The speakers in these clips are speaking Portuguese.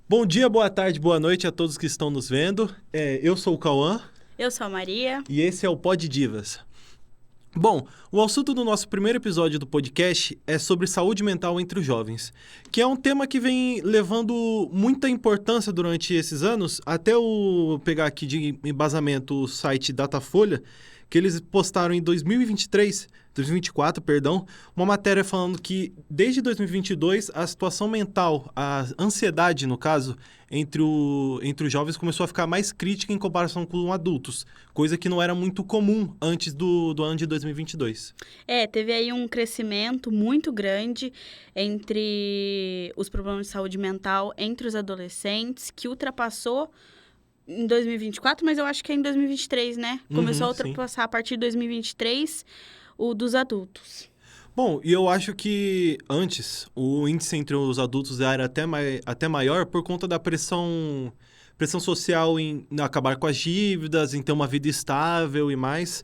Bom dia, boa tarde, boa noite a todos que estão nos vendo. Eu sou o Cauã Eu sou a Maria. e esse é o Pod Divas. Bom, o assunto do nosso primeiro episódio do podcast é sobre saúde mental entre os jovens, que é um tema que vem levando muita importância durante esses anos, até eu pegar aqui de embasamento o site Datafolha, que eles postaram em 2024, perdão, uma matéria falando que desde 2022 a situação mental, a ansiedade no caso, entre os jovens começou a ficar mais crítica em comparação com adultos, coisa que não era muito comum antes do ano de 2022. Teve aí um crescimento muito grande entre os problemas de saúde mental entre os adolescentes, que ultrapassou em 2024, mas eu acho que é em 2023, né? Começou a Sim. ultrapassar a partir de 2023 o dos adultos. Bom, e eu acho que antes o índice entre os adultos era até maior por conta da pressão social em acabar com as dívidas, em ter uma vida estável e mais.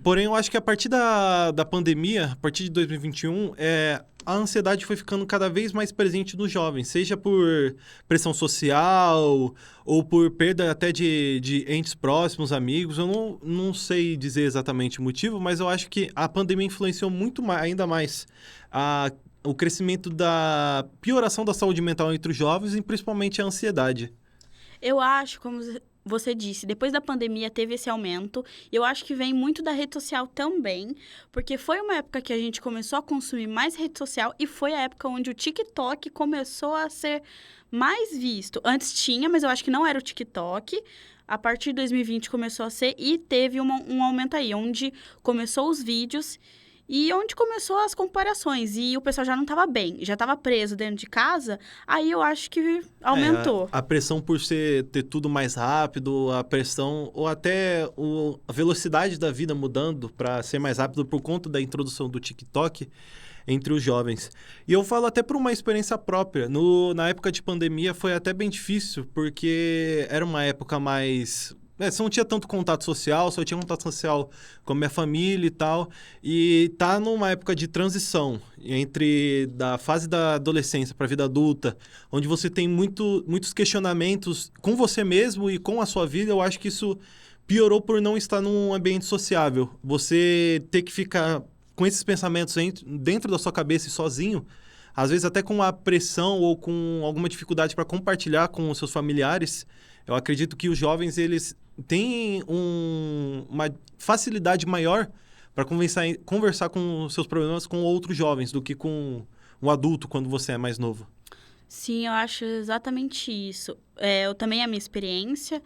Porém, eu acho que a partir da pandemia, a partir de 2021, a ansiedade foi ficando cada vez mais presente nos jovens, seja por pressão social ou por perda até de entes próximos, amigos. Eu não sei dizer exatamente o motivo, mas eu acho que a pandemia influenciou ainda mais o crescimento da pioração da saúde mental entre os jovens e principalmente a ansiedade. Eu acho, como você disse, depois da pandemia teve esse aumento. E eu acho que vem muito da rede social também, porque foi uma época que a gente começou a consumir mais rede social e foi a época onde o TikTok começou a ser mais visto. Antes tinha, mas eu acho que não era o TikTok. A partir de 2020 começou a ser e teve um aumento aí, onde começou os vídeos. E onde começou as comparações. E o pessoal já não estava bem, já estava preso dentro de casa. Aí eu acho que aumentou. A pressão por ter tudo mais rápido, a pressão ou até a velocidade da vida mudando para ser mais rápido por conta da introdução do TikTok entre os jovens. E eu falo até por uma experiência própria. Na época de pandemia foi até bem difícil, porque era uma época mais... você não tinha tanto contato social, só tinha contato social com a minha família e tal. E tá numa época de transição entre da fase da adolescência para a vida adulta, onde você tem muitos questionamentos com você mesmo e com a sua vida. Eu acho que isso piorou por não estar num ambiente sociável. Você ter que ficar com esses pensamentos dentro da sua cabeça e sozinho, às vezes até com a pressão ou com alguma dificuldade para compartilhar com os seus familiares. Eu acredito que os jovens, eles têm uma facilidade maior para conversar com os seus problemas com outros jovens do que com um adulto quando você é mais novo. Sim, eu acho exatamente isso. A minha experiência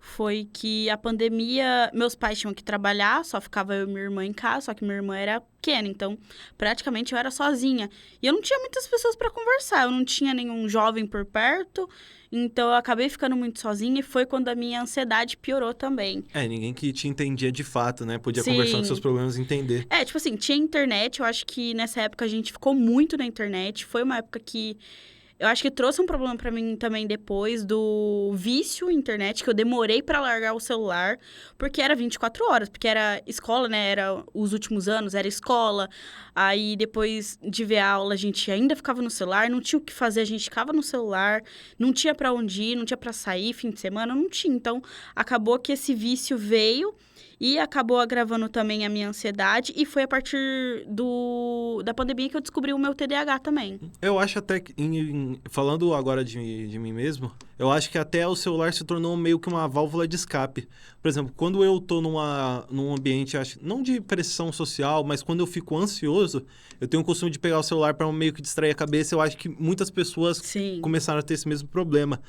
foi que a pandemia, meus pais tinham que trabalhar, só ficava eu e minha irmã em casa, só que minha irmã era pequena, então praticamente eu era sozinha. E eu não tinha muitas pessoas para conversar, eu não tinha nenhum jovem por perto, então eu acabei ficando muito sozinha e foi quando a minha ansiedade piorou também. Ninguém que te entendia de fato, né? Podia conversar com seus Sim. problemas e entender. Tipo assim, tinha internet, eu acho que nessa época a gente ficou muito na internet, foi uma época que eu acho que trouxe um problema pra mim também depois do vício em internet, que eu demorei pra largar o celular, porque era 24 horas, porque era escola, né? Era os últimos anos, era escola. Aí depois de ver a aula, a gente ainda ficava no celular, não tinha o que fazer, a gente ficava no celular, não tinha pra onde ir, não tinha pra sair, fim de semana, não tinha. Então, acabou que esse vício veio e acabou agravando também a minha ansiedade. E foi a partir da pandemia que eu descobri o meu TDAH também. Eu acho até que, falando agora de mim mesmo, eu acho que até o celular se tornou meio que uma válvula de escape. Por exemplo, quando eu tô num ambiente, não de pressão social, mas quando eu fico ansioso, eu tenho o costume de pegar o celular para meio que distrair a cabeça. Eu acho que muitas pessoas Sim. começaram a ter esse mesmo problema.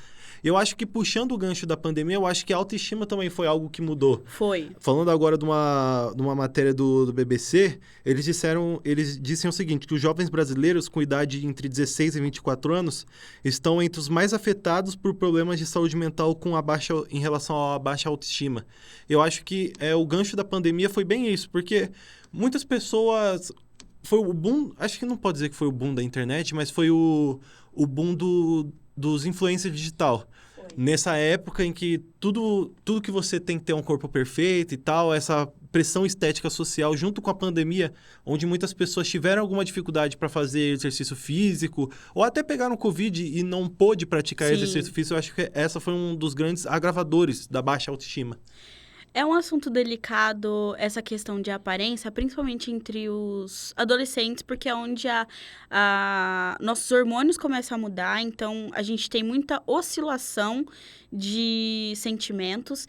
Eu acho que puxando o gancho da pandemia, eu acho que a autoestima também foi algo que mudou. Foi. Falando agora de uma matéria do BBC, eles disseram o seguinte, que os jovens brasileiros com idade entre 16 e 24 anos estão entre os mais afetados por problemas de saúde mental em relação à baixa autoestima. Eu acho que o gancho da pandemia foi bem isso, porque muitas pessoas... Foi o boom, acho que não pode dizer que foi o boom da internet, mas foi o boom dos influencers digital. Nessa época em que tudo que você tem que ter um corpo perfeito e tal, essa pressão estética social junto com a pandemia, onde muitas pessoas tiveram alguma dificuldade para fazer exercício físico, ou até pegaram Covid e não pôde praticar Sim. exercício físico. Eu acho que essa foi um dos grandes agravadores da baixa autoestima. É um assunto delicado essa questão de aparência, principalmente entre os adolescentes, porque é onde nossos hormônios começam a mudar, então a gente tem muita oscilação de sentimentos.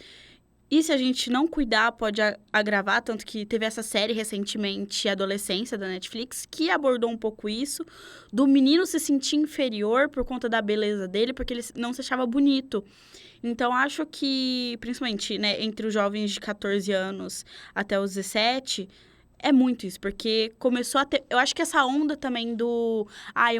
E se a gente não cuidar, pode agravar, tanto que teve essa série recentemente, Adolescência, da Netflix, que abordou um pouco isso, do menino se sentir inferior por conta da beleza dele, porque ele não se achava bonito. Então, acho que, principalmente, né, entre os jovens de 14 anos até os 17, é muito isso, porque começou a ter... Eu acho que essa onda também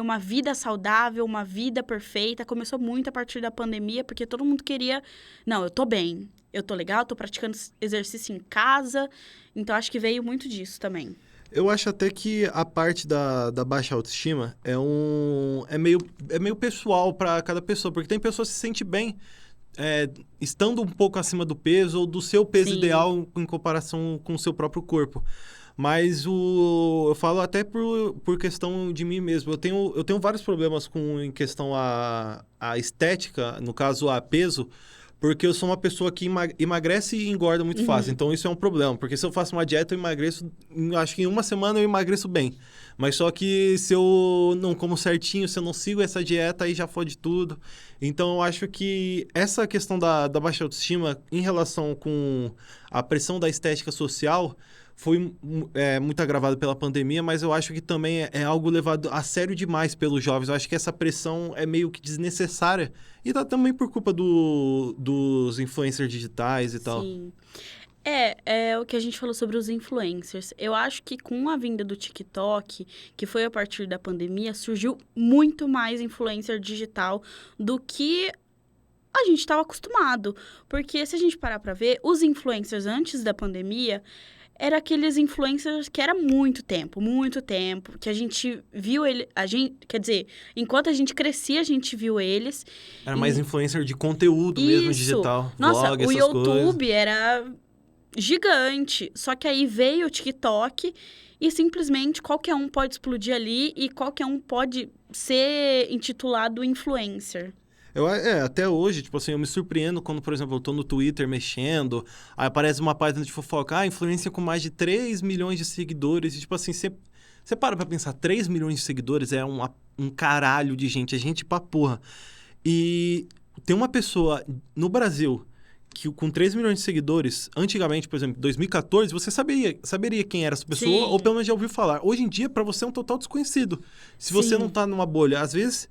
uma vida saudável, uma vida perfeita, começou muito a partir da pandemia, porque todo mundo queria... Não, eu tô bem, eu tô legal, tô praticando exercício em casa, então acho que veio muito disso também. Eu acho até que a parte da baixa autoestima é meio pessoal para cada pessoa, porque tem pessoas que se sentem bem estando um pouco acima do peso ou do seu peso Sim. ideal em comparação com o seu próprio corpo. Mas eu falo até por questão de mim mesmo. Eu tenho vários problemas em questão a estética, no caso a peso, porque eu sou uma pessoa que emagrece e engorda muito fácil. Então, isso é um problema. Porque se eu faço uma dieta, eu emagreço... Acho que em uma semana eu emagreço bem. Mas só que se eu não como certinho, se eu não sigo essa dieta, aí já fode tudo. Então, eu acho que essa questão da baixa autoestima, em relação com a pressão da estética social, foi muito agravada pela pandemia, mas eu acho que também é algo levado a sério demais pelos jovens. Eu acho que essa pressão é meio que desnecessária. E tá também por culpa dos influencers digitais e tal. Sim. É o que a gente falou sobre os influencers. Eu acho que com a vinda do TikTok, que foi a partir da pandemia, surgiu muito mais influencer digital do que a gente estava acostumado. Porque se a gente parar para ver, os influencers antes da pandemia eram aqueles influencers que era muito tempo, que a gente viu ele, quer dizer, enquanto a gente crescia, a gente viu eles. Era mais influencer de conteúdo mesmo, digital. Nossa, vlog, o essas YouTube coisas. era gigante. Só que aí veio o TikTok e simplesmente qualquer um pode explodir ali e qualquer um pode ser intitulado influencer. Até hoje, tipo assim, eu me surpreendo quando, por exemplo, eu tô no Twitter mexendo, aí aparece uma página de fofoca, influência com mais de 3 milhões de seguidores, e tipo assim, você para pra pensar, 3 milhões de seguidores é um caralho de gente, é gente pra porra. E tem uma pessoa no Brasil que com 3 milhões de seguidores, antigamente, por exemplo, em 2014, você saberia quem era essa pessoa, Sim. ou pelo menos já ouviu falar. Hoje em dia, pra você é um total desconhecido. Se você Sim. não tá numa bolha, às vezes...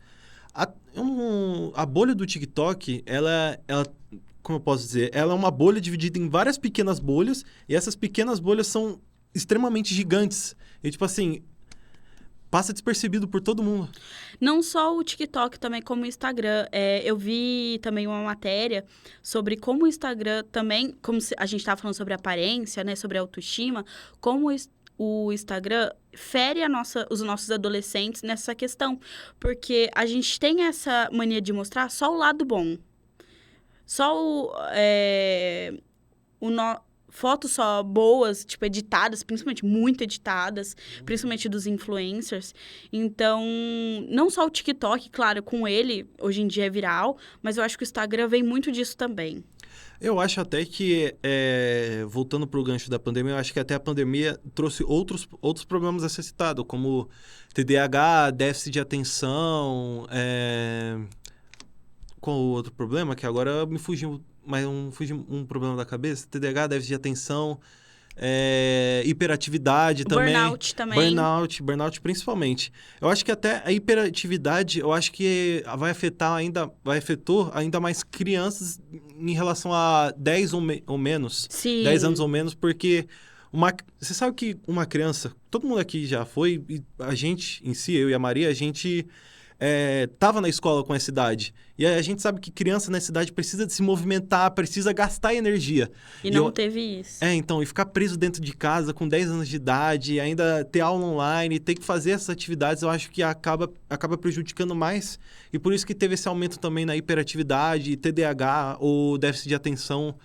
A bolha do TikTok, ela, como eu posso dizer, ela é uma bolha dividida em várias pequenas bolhas, e essas pequenas bolhas são extremamente gigantes. E, tipo assim, passa despercebido por todo mundo. Não só o TikTok, também como o Instagram. Eu vi também uma matéria sobre como o Instagram também, como a gente estava falando sobre aparência, né, sobre autoestima, como o Instagram fere os nossos adolescentes nessa questão. Porque a gente tem essa mania de mostrar só o lado bom. Só fotos só boas, tipo, editadas, principalmente muito editadas, principalmente dos influencers. Então, não só o TikTok, claro, com ele, hoje em dia é viral, mas eu acho que o Instagram vem muito disso também. Eu acho até que, voltando para o gancho da pandemia, eu acho que até a pandemia trouxe outros problemas a ser citado, como TDAH, déficit de atenção, qual o outro problema? Que agora me fugiu, mas fugiu um problema da cabeça. TDAH, déficit de atenção, hiperatividade também. Burnout também. Burnout principalmente. Eu acho que até a hiperatividade, eu acho que afetou ainda mais crianças em relação a 10 ou menos. Sim. 10 anos ou menos, porque você sabe que uma criança, todo mundo aqui já foi, e a gente em si, eu e a Maria, a gente tava na escola com essa idade. E a gente sabe que criança nessa idade precisa de se movimentar, precisa gastar energia. E não teve isso. Então, e ficar preso dentro de casa com 10 anos de idade, ainda ter aula online, ter que fazer essas atividades, eu acho que acaba prejudicando mais. E por isso que teve esse aumento também na hiperatividade, TDAH ou déficit de atenção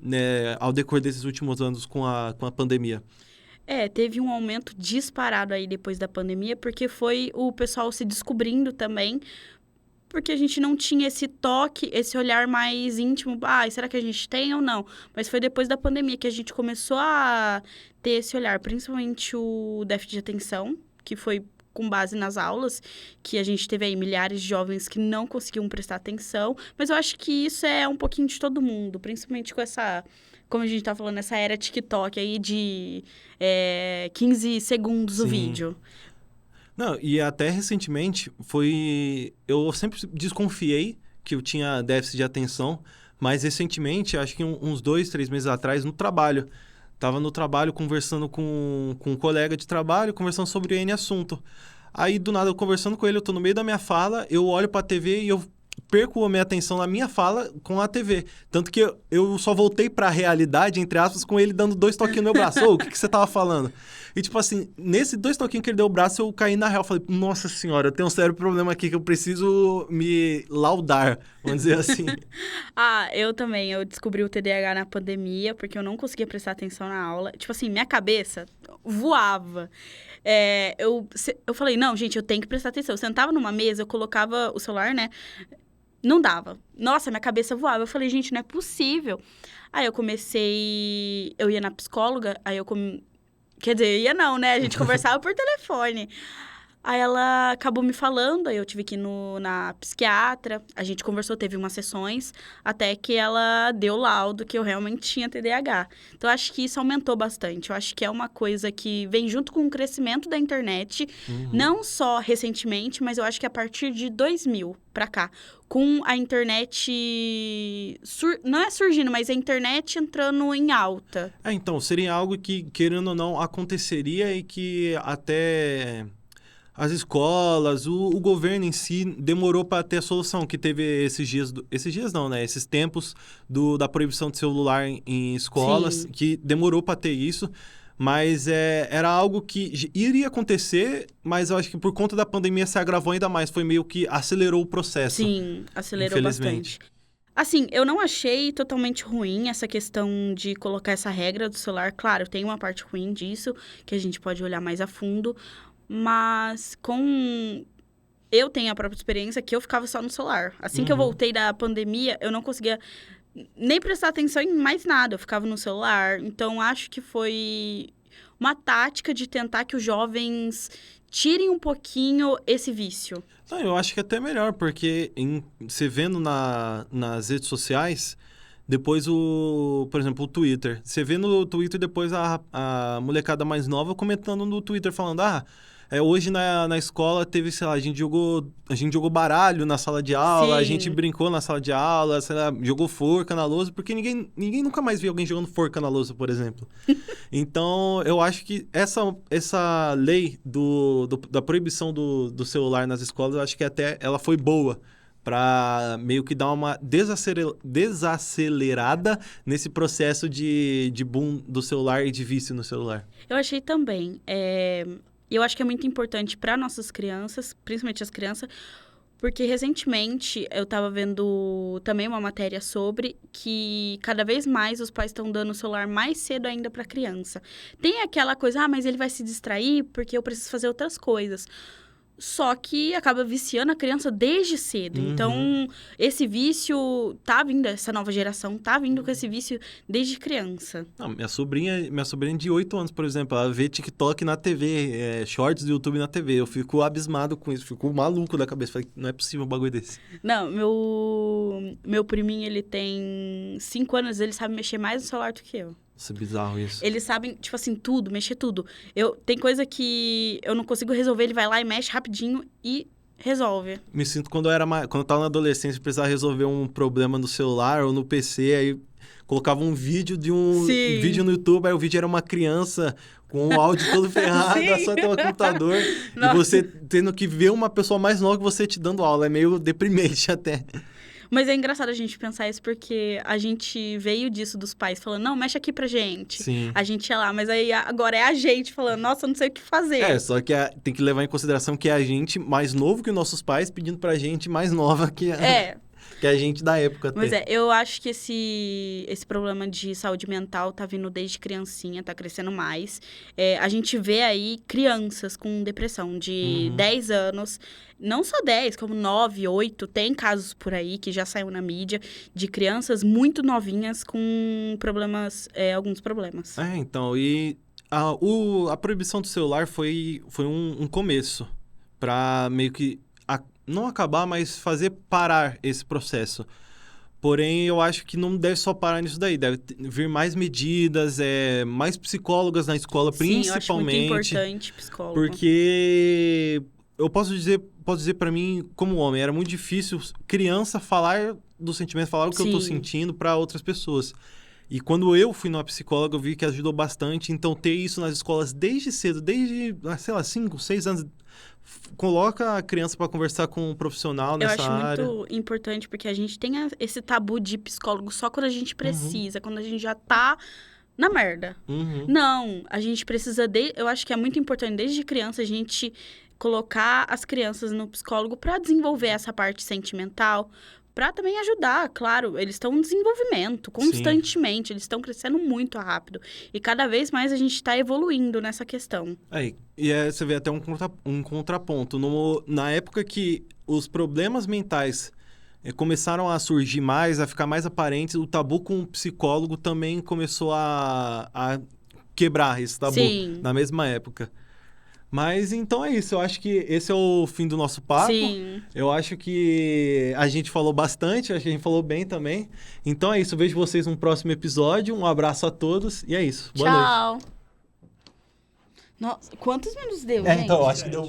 né, ao decorrer desses últimos anos com a pandemia? Teve um aumento disparado aí depois da pandemia, porque foi o pessoal se descobrindo também, porque a gente não tinha esse toque, esse olhar mais íntimo, será que a gente tem ou não? Mas foi depois da pandemia que a gente começou a ter esse olhar, principalmente o déficit de atenção, que foi com base nas aulas, que a gente teve aí milhares de jovens que não conseguiam prestar atenção, mas eu acho que isso é um pouquinho de todo mundo, principalmente com essa, como a gente tá falando, essa era TikTok aí de 15 segundos o vídeo. Não, e até recentemente eu sempre desconfiei que eu tinha déficit de atenção, mas recentemente, acho que uns 2, 3 meses atrás, no trabalho. Tava no trabalho conversando com um colega de trabalho, conversando sobre N assunto. Aí, do nada, eu conversando com ele, eu tô no meio da minha fala, eu olho pra TV e eu perco a minha atenção na minha fala com a TV. Tanto que eu só voltei pra realidade, entre aspas, com ele dando 2 toquinhos no meu braço. Ô, o que você tava falando? E, tipo assim, nesse 2 toquinhos que ele deu o braço, eu caí na real. Falei, nossa senhora, eu tenho um sério problema aqui que eu preciso me laudar, vamos dizer assim. Eu também. Eu descobri o TDAH na pandemia, porque eu não conseguia prestar atenção na aula. Tipo assim, minha cabeça voava. Eu falei, não, gente, eu tenho que prestar atenção. Eu sentava numa mesa, eu colocava o celular, né? Não dava. Nossa, minha cabeça voava. Eu falei, gente, não é possível. Aí eu ia na psicóloga, quer dizer, ia não, né? A gente conversava por telefone. Aí ela acabou me falando, aí eu tive que ir na psiquiatra, a gente conversou, teve umas sessões, até que ela deu laudo que eu realmente tinha TDAH. Então, eu acho que isso aumentou bastante. Eu acho que é uma coisa que vem junto com o crescimento da internet, não só recentemente, mas eu acho que a partir de 2000 pra cá, com a internet, não é surgindo, mas a internet entrando em alta. Então, seria algo que, querendo ou não, aconteceria e que até as escolas, o governo em si demorou para ter a solução, que teve esses dias não, né? Esses tempos da proibição de celular em escolas, Sim. que demorou para ter isso, mas era algo que iria acontecer, mas eu acho que por conta da pandemia se agravou ainda mais, foi meio que acelerou o processo. Sim, acelerou bastante. Assim, eu não achei totalmente ruim essa questão de colocar essa regra do celular. Claro, tem uma parte ruim disso, que a gente pode olhar mais a fundo, mas eu tenho a própria experiência que eu ficava só no celular. Assim que eu voltei da pandemia, eu não conseguia nem prestar atenção em mais nada. Eu ficava no celular. Então, acho que foi uma tática de tentar que os jovens tirem um pouquinho esse vício. Não, eu acho que é até melhor, porque você vendo nas redes sociais, depois por exemplo, o Twitter. Você vê no Twitter depois a molecada mais nova comentando no Twitter, falando, hoje na escola teve, sei lá, a gente jogou baralho na sala de aula, Sim. A gente brincou na sala de aula, sei lá, jogou forca na lousa, porque ninguém nunca mais viu alguém jogando forca na lousa, por exemplo. Então, eu acho que essa lei da proibição do celular nas escolas, eu acho que até ela foi boa para meio que dar uma desacelerada nesse processo de boom do celular e de vício no celular. Eu achei também. Eu acho que é muito importante para nossas crianças, principalmente as crianças, porque recentemente eu estava vendo também uma matéria sobre que cada vez mais os pais estão dando o celular mais cedo ainda para a criança. Tem aquela coisa, mas ele vai se distrair porque eu preciso fazer outras coisas. Só que acaba viciando a criança desde cedo. Então, esse vício tá vindo, essa nova geração tá vindo com esse vício desde criança. Não, minha sobrinha de 8 anos, por exemplo, ela vê TikTok na TV, shorts do YouTube na TV. Eu fico abismado com isso, fico maluco da cabeça. Falei, não é possível um bagulho desse. Não, meu priminho, ele tem 5 anos, ele sabe mexer mais no celular do que eu. Isso é bizarro isso. Eles sabem, tipo assim, tudo, mexer tudo. Tem coisa que eu não consigo resolver, ele vai lá e mexe rapidinho e resolve. Me sinto quando eu tava na adolescência, precisava resolver um problema no celular ou no PC, aí colocava um vídeo vídeo no YouTube, aí o vídeo era uma criança com o áudio todo ferrado, só ter um computador, Nossa. E você tendo que ver uma pessoa mais nova que você te dando aula. É meio deprimente até. Mas é engraçado a gente pensar isso, porque a gente veio disso dos pais falando, não, mexe aqui pra gente. Sim. A gente ia lá, mas aí agora é a gente falando, nossa, eu não sei o que fazer. Só que tem que levar em consideração que é a gente mais novo que nossos pais pedindo pra gente mais nova que a... que a gente da época Mas tem. eu acho que esse problema de saúde mental tá vindo desde criancinha, tá crescendo mais. A gente vê aí crianças com depressão de 10 anos, não só 10, como 9, 8. Tem casos por aí que já saiu na mídia de crianças muito novinhas com problemas, alguns problemas. Então, e a proibição do celular foi um começo para meio que não acabar, mas fazer parar esse processo. Porém, eu acho que não deve só parar nisso daí. Deve vir mais medidas, mais psicólogas na escola, Sim, principalmente. eu acho muito importante psicólogo. Porque eu posso dizer para mim, como homem, era muito difícil criança falar do sentimento, falar o que eu tô sentindo para outras pessoas. E quando eu fui numa psicóloga, eu vi que ajudou bastante. Então, ter isso nas escolas desde cedo, desde, sei lá, 5, 6 anos, coloca a criança para conversar com um profissional nessa área. Eu acho muito importante, porque a gente tem esse tabu de psicólogo só quando a gente precisa, quando a gente já tá na merda. Não, a gente precisa eu acho que é muito importante desde criança a gente colocar as crianças no psicólogo para desenvolver essa parte sentimental, para também ajudar, claro, eles estão em desenvolvimento constantemente, eles estão crescendo muito rápido. E cada vez mais a gente está evoluindo nessa questão. Você vê até um contraponto. Na época que os problemas mentais começaram a surgir mais, a ficar mais aparentes, o tabu com o psicólogo também começou a quebrar esse tabu na mesma época. Mas então é isso, eu acho que esse é o fim do nosso papo. Sim. Eu acho que a gente falou bastante, acho que a gente falou bem também. Então é isso, eu vejo vocês no próximo episódio. Um abraço a todos e é isso. Boa noite. Tchau. Nossa, quantos minutos deu, gente? Então, acho que deu